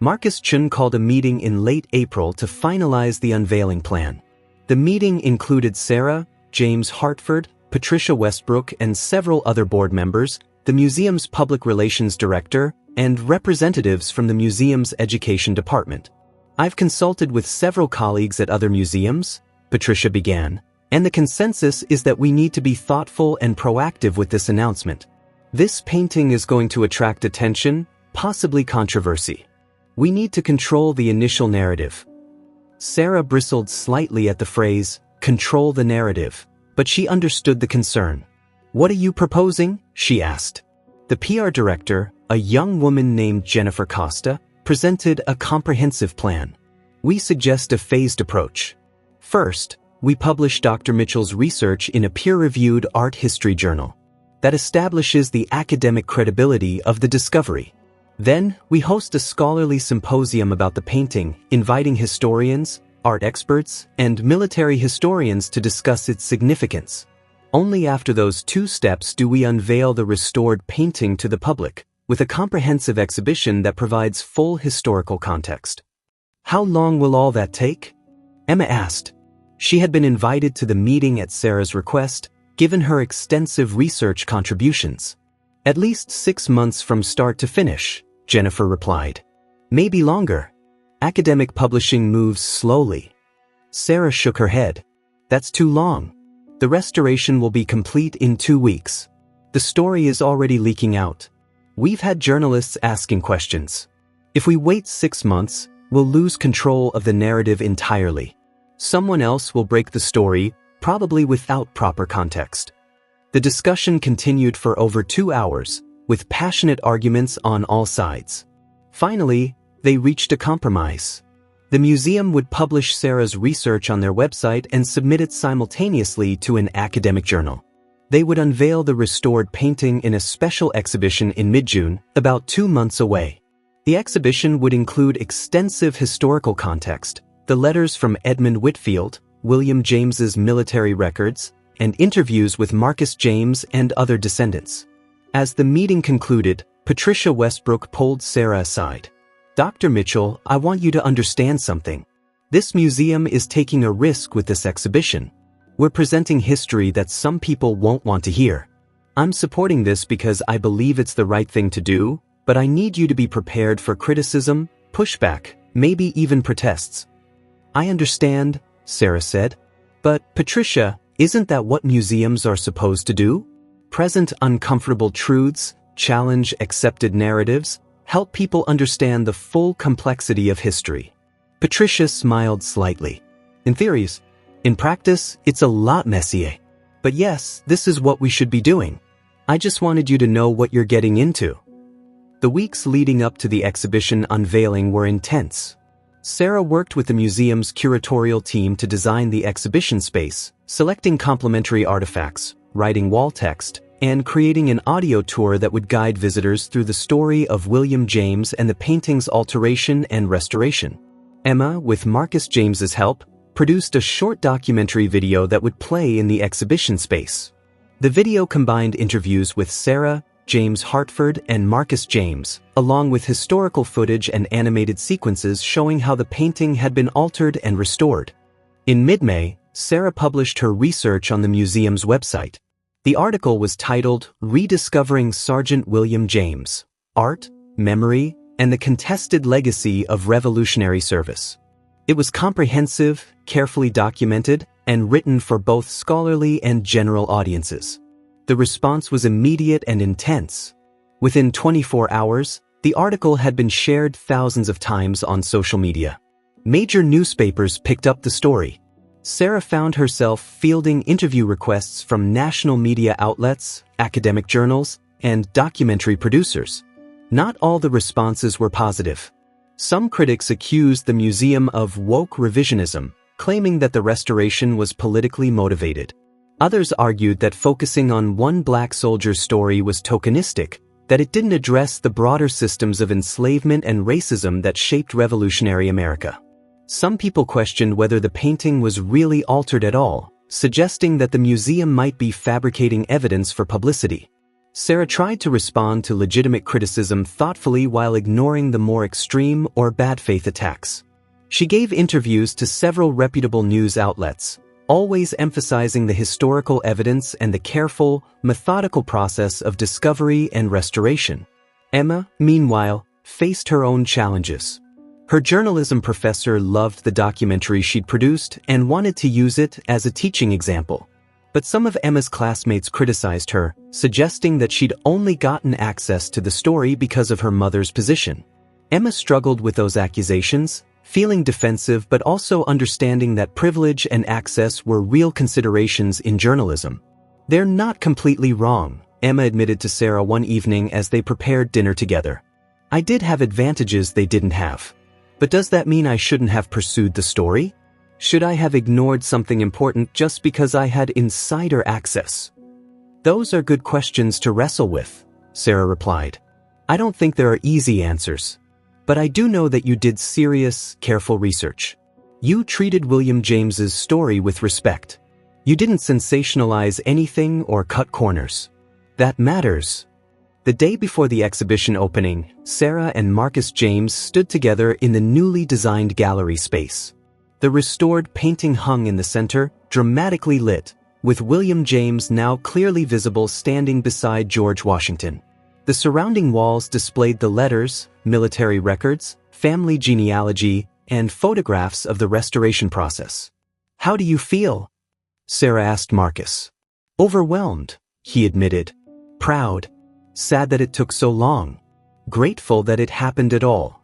Marcus Chun called a meeting in late April to finalize the unveiling plan. The meeting included Sarah, James Hartford, Patricia Westbrook, and several other board members, the museum's public relations director, and representatives from the museum's education department. "I've consulted with several colleagues at other museums," Patricia began, "and the consensus is that we need to be thoughtful and proactive with this announcement. This painting is going to attract attention, possibly controversy. We need to control the initial narrative." Sarah bristled slightly at the phrase, "control the narrative," but she understood the concern. "What are you proposing?" she asked. The PR director, a young woman named Jennifer Costa, presented a comprehensive plan. "We suggest a phased approach. First, we publish Dr. Mitchell's research in a peer-reviewed art history journal. That establishes the academic credibility of the discovery. Then, we host a scholarly symposium about the painting, inviting historians, art experts, and military historians to discuss its significance. Only after those two steps do we unveil the restored painting to the public, with a comprehensive exhibition that provides full historical context. How long will all that take? Emma asked. She had been invited to the meeting at Sarah's request, given her extensive research contributions. At least 6 months from start to finish, Jennifer replied. Maybe longer. Academic publishing moves slowly. Sarah shook her head. That's too long. The restoration will be complete in 2 weeks. The story is already leaking out. We've had journalists asking questions. If we wait 6 months, we'll lose control of the narrative entirely. Someone else will break the story, probably without proper context. The discussion continued for over 2 hours, with passionate arguments on all sides. Finally, they reached a compromise. The museum would publish Sarah's research on their website and submit it simultaneously to an academic journal. They would unveil the restored painting in a special exhibition in mid-June, about 2 months away. The exhibition would include extensive historical context, the letters from Edmund Whitfield, William James's military records, and interviews with Marcus James and other descendants. As the meeting concluded, Patricia Westbrook pulled Sarah aside. Dr. Mitchell, I want you to understand something. This museum is taking a risk with this exhibition. We're presenting history that some people won't want to hear. I'm supporting this because I believe it's the right thing to do, but I need you to be prepared for criticism, pushback, maybe even protests. I understand, Sarah said. But, Patricia, isn't that what museums are supposed to do? Present uncomfortable truths, challenge accepted narratives, help people understand the full complexity of history. Patricia smiled slightly. In theories. In practice, it's a lot messier. But yes, this is what we should be doing. I just wanted you to know what you're getting into. The weeks leading up to the exhibition unveiling were intense. Sarah worked with the museum's curatorial team to design the exhibition space, selecting complementary artifacts, writing wall text, and creating an audio tour that would guide visitors through the story of William James and the painting's alteration and restoration. Emma, with Marcus James's help, produced a short documentary video that would play in the exhibition space. The video combined interviews with Sarah, James Hartford, and Marcus James, along with historical footage and animated sequences showing how the painting had been altered and restored. In mid-May, Sarah published her research on the museum's website. The article was titled Rediscovering Sergeant William James, Art, Memory, and the Contested Legacy of Revolutionary Service. It was comprehensive, carefully documented, and written for both scholarly and general audiences. The response was immediate and intense. Within 24 hours, the article had been shared thousands of times on social media. Major newspapers picked up the story. Sarah found herself fielding interview requests from national media outlets, academic journals, and documentary producers. Not all the responses were positive. Some critics accused the museum of woke revisionism, claiming that the restoration was politically motivated. Others argued that focusing on one black soldier's story was tokenistic, that it didn't address the broader systems of enslavement and racism that shaped revolutionary America. Some people questioned whether the painting was really altered at all, suggesting that the museum might be fabricating evidence for publicity. Sarah tried to respond to legitimate criticism thoughtfully while ignoring the more extreme or bad faith attacks. She gave interviews to several reputable news outlets, always emphasizing the historical evidence and the careful, methodical process of discovery and restoration. Emma, meanwhile, faced her own challenges. Her journalism professor loved the documentary she'd produced and wanted to use it as a teaching example. But some of Emma's classmates criticized her, suggesting that she'd only gotten access to the story because of her mother's position. Emma struggled with those accusations, feeling defensive but also understanding that privilege and access were real considerations in journalism. They're not completely wrong, Emma admitted to Sarah one evening as they prepared dinner together. I did have advantages they didn't have. But does that mean I shouldn't have pursued the story? Should I have ignored something important just because I had insider access? Those are good questions to wrestle with, Sarah replied. I don't think there are easy answers. But I do know that you did serious, careful research. You treated William James's story with respect. You didn't sensationalize anything or cut corners. That matters. The day before the exhibition opening, Sarah and Marcus James stood together in the newly designed gallery space. The restored painting hung in the center, dramatically lit, with William James now clearly visible standing beside George Washington. The surrounding walls displayed the letters, military records, family genealogy, and photographs of the restoration process. How do you feel? Sarah asked Marcus. Overwhelmed, he admitted. Proud. Sad that it took so long. Grateful that it happened at all.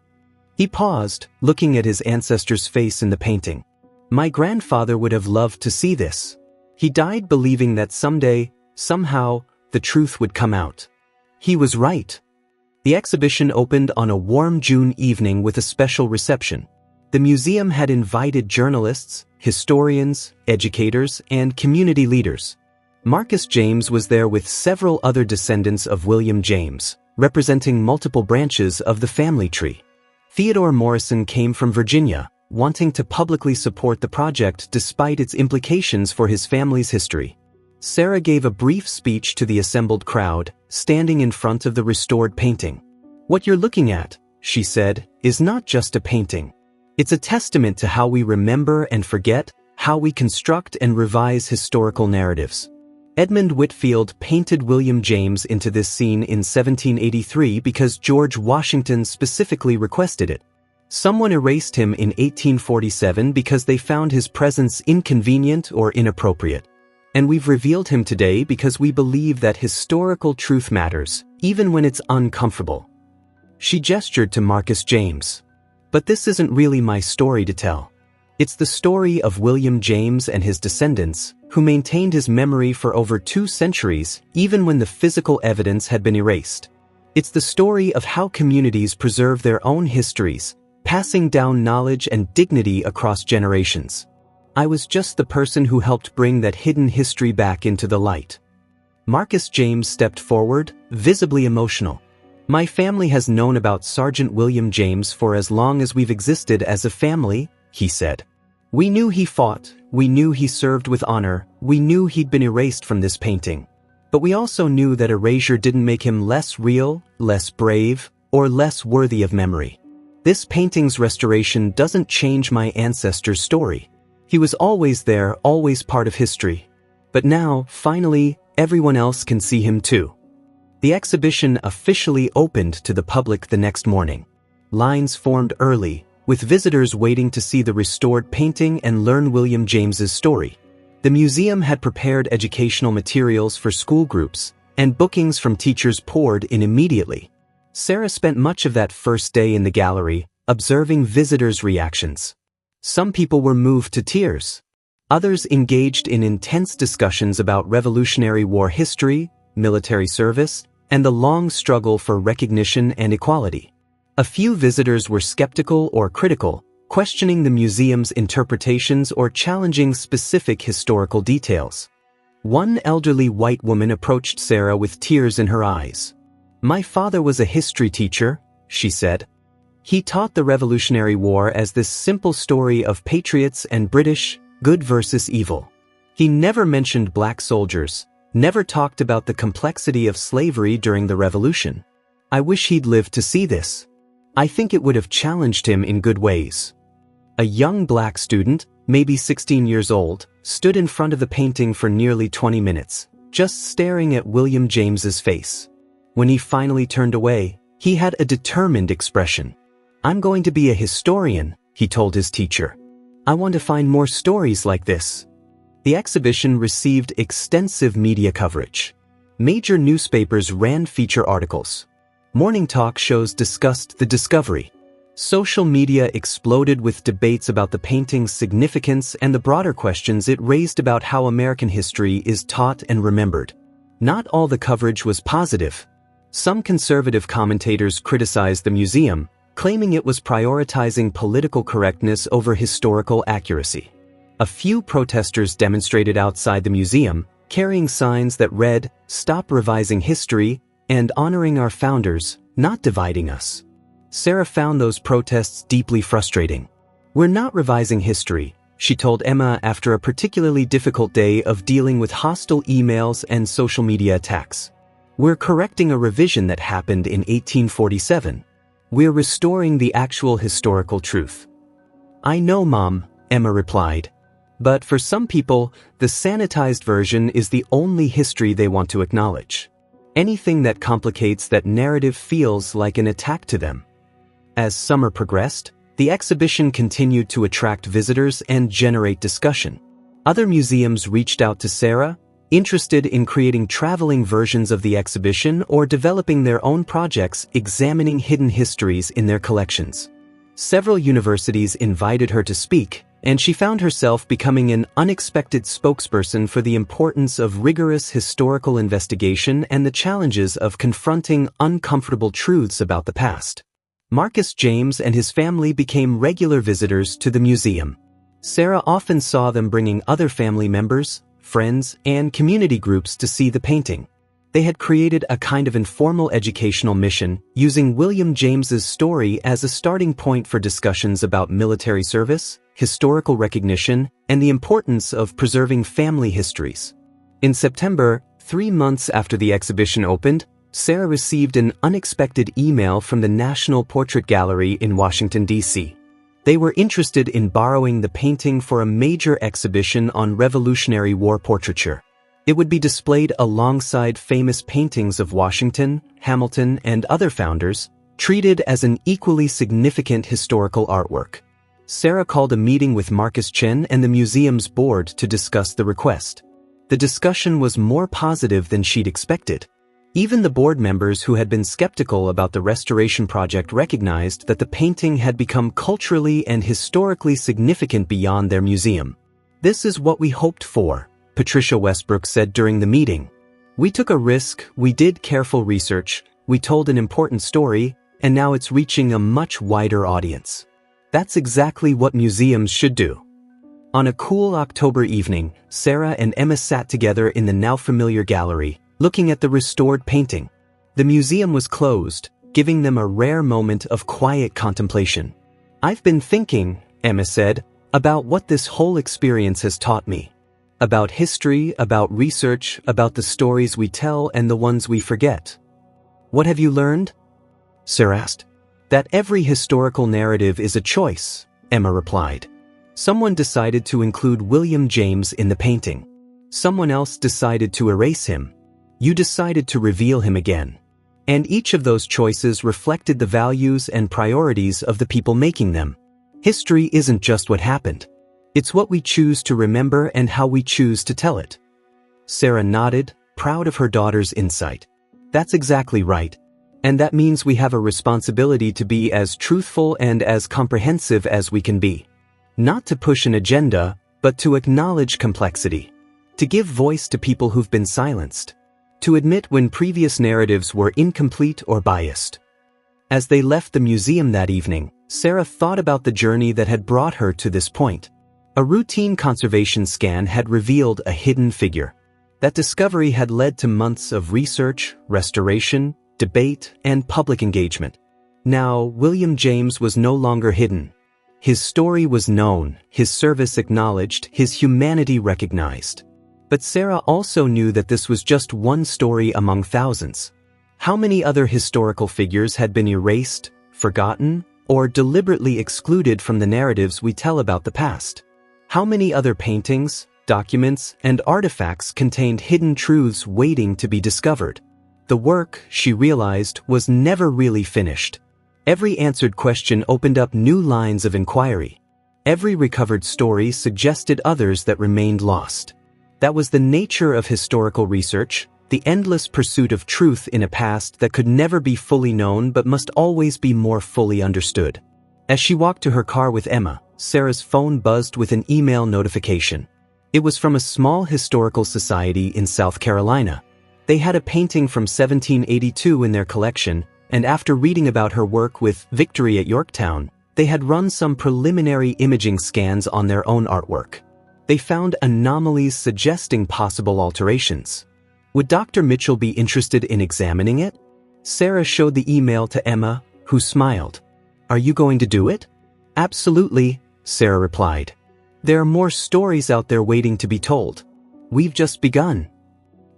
He paused, looking at his ancestor's face in the painting. My grandfather would have loved to see this. He died believing that someday, somehow, the truth would come out. He was right. The exhibition opened on a warm June evening with a special reception. The museum had invited journalists, historians, educators, and community leaders. Marcus James was there with several other descendants of William James, representing multiple branches of the family tree. Theodore Morrison came from Virginia, wanting to publicly support the project despite its implications for his family's history. Sarah gave a brief speech to the assembled crowd, standing in front of the restored painting. What you're looking at, she said, is not just a painting. It's a testament to how we remember and forget, how we construct and revise historical narratives. Edmund Whitfield painted William James into this scene in 1783 because George Washington specifically requested it. Someone erased him in 1847 because they found his presence inconvenient or inappropriate. And we've revealed him today because we believe that historical truth matters, even when it's uncomfortable. She gestured to Marcus James. But this isn't really my story to tell. It's the story of William James and his descendants, who maintained his memory for over 2 centuries, even when the physical evidence had been erased. It's the story of how communities preserve their own histories, passing down knowledge and dignity across generations. I was just the person who helped bring that hidden history back into the light. Marcus James stepped forward, visibly emotional. My family has known about Sergeant William James for as long as we've existed as a family, he said. We knew he fought, we knew he served with honor, we knew he'd been erased from this painting. But we also knew that erasure didn't make him less real, less brave, or less worthy of memory. This painting's restoration doesn't change my ancestor's story. He was always there, always part of history. But now, finally, everyone else can see him too. The exhibition officially opened to the public the next morning. Lines formed early, with visitors waiting to see the restored painting and learn William James's story. The museum had prepared educational materials for school groups, and bookings from teachers poured in immediately. Sarah spent much of that first day in the gallery, observing visitors' reactions. Some people were moved to tears. Others engaged in intense discussions about Revolutionary War history, military service, and the long struggle for recognition and equality. A few visitors were skeptical or critical, questioning the museum's interpretations or challenging specific historical details. One elderly white woman approached Sarah with tears in her eyes. My father was a history teacher, she said. He taught the Revolutionary War as this simple story of patriots and British, good versus evil. He never mentioned black soldiers, never talked about the complexity of slavery during the Revolution. I wish he'd lived to see this. I think it would have challenged him in good ways. A young black student, maybe 16 years old, stood in front of the painting for nearly 20 minutes, just staring at William James's face. When he finally turned away, he had a determined expression. I'm going to be a historian, he told his teacher. I want to find more stories like this. The exhibition received extensive media coverage. Major newspapers ran feature articles. Morning talk shows discussed the discovery. Social media exploded with debates about the painting's significance and the broader questions it raised about how American history is taught and remembered. Not all the coverage was positive. Some conservative commentators criticized the museum, claiming it was prioritizing political correctness over historical accuracy. A few protesters demonstrated outside the museum, carrying signs that read, "Stop revising history," and "Honoring our founders, not dividing us." Sarah found those protests deeply frustrating. "We're not revising history," she told Emma after a particularly difficult day of dealing with hostile emails and social media attacks. "We're correcting a revision that happened in 1847. We're restoring the actual historical truth." "I know, Mom," Emma replied. "But for some people, the sanitized version is the only history they want to acknowledge. Anything that complicates that narrative feels like an attack to them." As summer progressed, the exhibition continued to attract visitors and generate discussion. Other museums reached out to Sarah, interested in creating traveling versions of the exhibition or developing their own projects examining hidden histories in their collections. Several universities invited her to speak, and she found herself becoming an unexpected spokesperson for the importance of rigorous historical investigation and the challenges of confronting uncomfortable truths about the past. Marcus James and his family became regular visitors to the museum. Sarah often saw them bringing other family members, friends, and community groups to see the painting. They had created a kind of informal educational mission, using William James's story as a starting point for discussions about military service, historical recognition, and the importance of preserving family histories. In September, 3 months after the exhibition opened, Sarah received an unexpected email from the National Portrait Gallery in Washington, D.C. They were interested in borrowing the painting for a major exhibition on Revolutionary War portraiture. It would be displayed alongside famous paintings of Washington, Hamilton, and other founders, treated as an equally significant historical artwork. Sarah called a meeting with Marcus Chen and the museum's board to discuss the request. The discussion was more positive than she'd expected. Even the board members who had been skeptical about the restoration project recognized that the painting had become culturally and historically significant beyond their museum. "This is what we hoped for," Patricia Westbrook said during the meeting. "We took a risk, we did careful research, we told an important story, and now it's reaching a much wider audience. That's exactly what museums should do." On a cool October evening, Sarah and Emma sat together in the now familiar gallery, looking at the restored painting. The museum was closed, giving them a rare moment of quiet contemplation. "I've been thinking," Emma said, "about what this whole experience has taught me. About history, about research, about the stories we tell and the ones we forget." "What have you learned?" Sarah asked. "That every historical narrative is a choice," Emma replied. "Someone decided to include William James in the painting. Someone else decided to erase him. You decided to reveal him again. And each of those choices reflected the values and priorities of the people making them. History isn't just what happened. It's what we choose to remember and how we choose to tell it." Sarah nodded, proud of her daughter's insight. "That's exactly right. And that means we have a responsibility to be as truthful and as comprehensive as we can be. Not to push an agenda, but to acknowledge complexity. To give voice to people who've been silenced. To admit when previous narratives were incomplete or biased." As they left the museum that evening, Sarah thought about the journey that had brought her to this point. A routine conservation scan had revealed a hidden figure. That discovery had led to months of research, restoration, debate, and public engagement. Now, William James was no longer hidden. His story was known, his service acknowledged, his humanity recognized. But Sarah also knew that this was just one story among thousands. How many other historical figures had been erased, forgotten, or deliberately excluded from the narratives we tell about the past? How many other paintings, documents, and artifacts contained hidden truths waiting to be discovered? The work, she realized, was never really finished. Every answered question opened up new lines of inquiry. Every recovered story suggested others that remained lost. That was the nature of historical research, the endless pursuit of truth in a past that could never be fully known but must always be more fully understood. As she walked to her car with Emma, Sarah's phone buzzed with an email notification. It was from a small historical society in South Carolina. They had a painting from 1782 in their collection, and after reading about her work with Victory at Yorktown, they had run some preliminary imaging scans on their own artwork. They found anomalies suggesting possible alterations. Would Dr. Mitchell be interested in examining it? Sarah showed the email to Emma, who smiled. "Are you going to do it?" "Absolutely," Sarah replied. "There are more stories out there waiting to be told. We've just begun."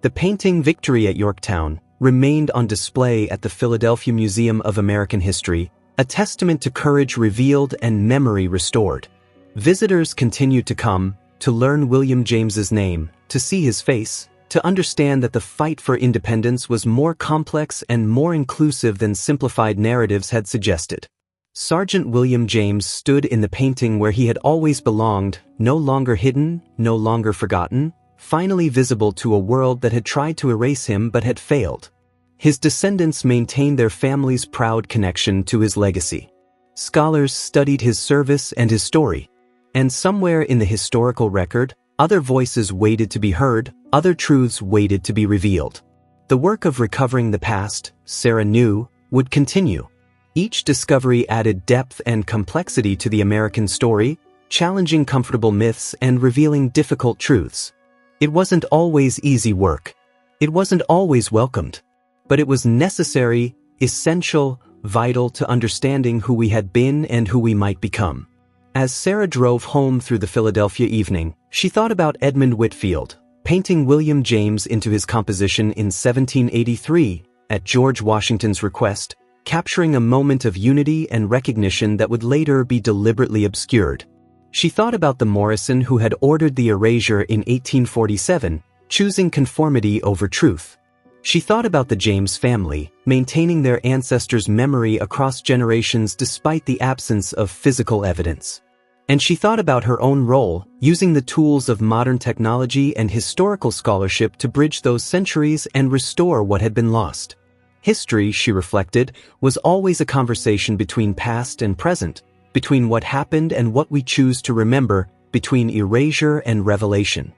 The painting Victory at Yorktown remained on display at the Philadelphia Museum of American History, a testament to courage revealed and memory restored. Visitors continued to come, to learn William James's name, to see his face, to understand that the fight for independence was more complex and more inclusive than simplified narratives had suggested. Sergeant William James stood in the painting where he had always belonged, no longer hidden, no longer forgotten, finally visible to a world that had tried to erase him but had failed. His descendants maintained their family's proud connection to his legacy. Scholars studied his service and his story. And somewhere in the historical record, other voices waited to be heard, other truths waited to be revealed. The work of recovering the past, Sarah knew, would continue. Each discovery added depth and complexity to the American story, challenging comfortable myths and revealing difficult truths. It wasn't always easy work. It wasn't always welcomed. But it was necessary, essential, vital to understanding who we had been and who we might become. As Sarah drove home through the Philadelphia evening, she thought about Edmund Whitfield, painting William James into his composition in 1783, at George Washington's request, capturing a moment of unity and recognition that would later be deliberately obscured. She thought about the Morrison who had ordered the erasure in 1847, choosing conformity over truth. She thought about the James family, maintaining their ancestors' memory across generations despite the absence of physical evidence. And she thought about her own role, using the tools of modern technology and historical scholarship to bridge those centuries and restore what had been lost. History, she reflected, was always a conversation between past and present, between what happened and what we choose to remember, between erasure and revelation.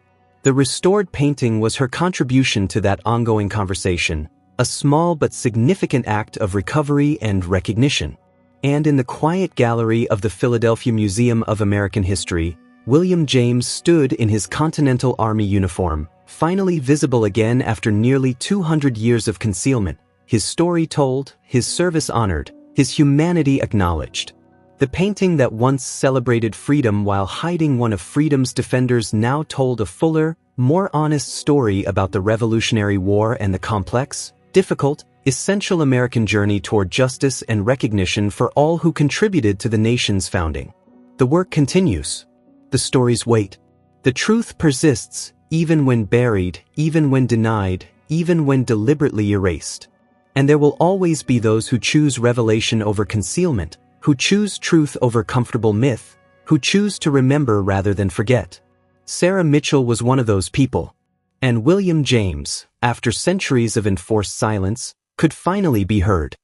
The restored painting was her contribution to that ongoing conversation, a small but significant act of recovery and recognition. And in the quiet gallery of the Philadelphia Museum of American History, William James stood in his Continental Army uniform, finally visible again after nearly 200 years of concealment, his story told, his service honored, his humanity acknowledged. The painting that once celebrated freedom while hiding one of freedom's defenders now told a fuller, more honest story about the Revolutionary War and the complex, difficult, essential American journey toward justice and recognition for all who contributed to the nation's founding. The work continues. The stories wait. The truth persists, even when buried, even when denied, even when deliberately erased. And there will always be those who choose revelation over concealment, who choose truth over comfortable myth, who choose to remember rather than forget. Sarah Mitchell was one of those people. And William James, after centuries of enforced silence, could finally be heard.